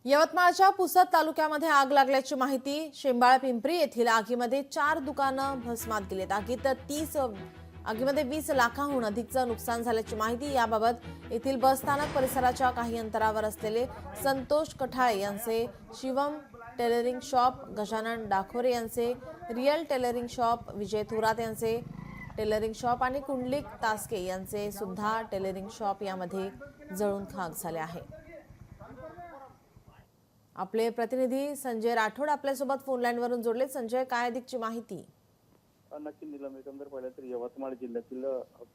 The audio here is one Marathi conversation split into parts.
यवतमाळच्या पुसद तालुक्यामध्ये आग लागल्याची माहिती। शेंबाळ पिंपरी येथील आगीमध्ये 4 दुकानं भस्मात गेलीत। आगीमध्ये 20 लाखांहून अधिकचं नुकसान झाल्याची माहिती। याबाबत येथील बस स्थानक परिसराच्या काही अंतरावर असलेले संतोष कठाळे यांचे शिवम टेलरिंग शॉप, गजानन डाखोरे यांचे रियल टेलरिंग शॉप, विजय थोरात यांचे टेलरिंग शॉप आणि कुंडलिक तास्के यांचे सुद्धा टेलरिंग शॉप यामध्ये जळून खाक झाले आहे। आपले प्रतिनिधी संजय राठोड आपल्यासोबत फोन लाईन वरून जोडले। संजय, काय अधिकची माहिती? नक्की नीलम, एकंदर पाहिलं तर यवतमाळ जिल्ह्यातील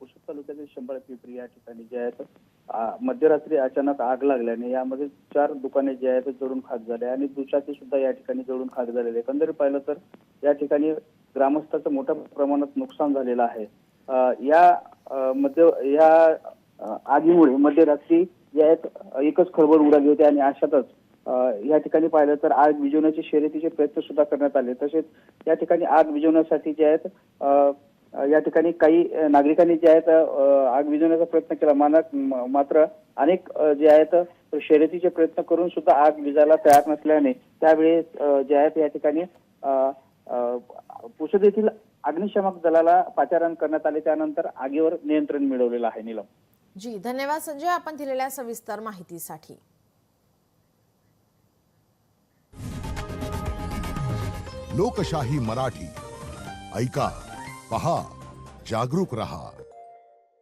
पुसद तालुक्यातील शेंबाळ पिंपरी या ठिकाणी जे आहेत मध्यरात्री अचानक आग लागल्याने यामध्ये 4 दुकाने जे आहेत जळून खाक झाले आणि दुचाकी सुद्धा या ठिकाणी जळून खाक झालेले। एकंदरीत पाहिलं तर या ठिकाणी ग्रामस्थांचं मोठ्या प्रमाणात नुकसान झालेलं आहे। या आगीमुळे मध्यरात्री जे आहेत एकच खळबळ उडाली होती आणि अशातच या ठिकाणी पाहिलं तर आग विझवण्याचे शर्यतीचे प्रयत्न सुद्धा करण्यात आले। तसेच या ठिकाणी आग विझवण्यासाठी जे आहेत या ठिकाणी काही नागरिकांनी जे आहेत आग विझवण्याचा प्रयत्न केला, मात्र अनेक जे आहेत शर्यतीचे प्रयत्न करून सुद्धा आग विझायला तयार नसल्याने त्यावेळी जे आहेत या ठिकाणी पुसद येथील अग्निशमक दलाला पाचारण करण्यात आले। त्यानंतर आगीवर नियंत्रण मिळवलेलं आहे। नीलम जी, धन्यवाद संजय, आपण दिलेल्या सविस्तर माहितीसाठी। लोकशाही मराठी ऐका, पहा, जागरूक रहा।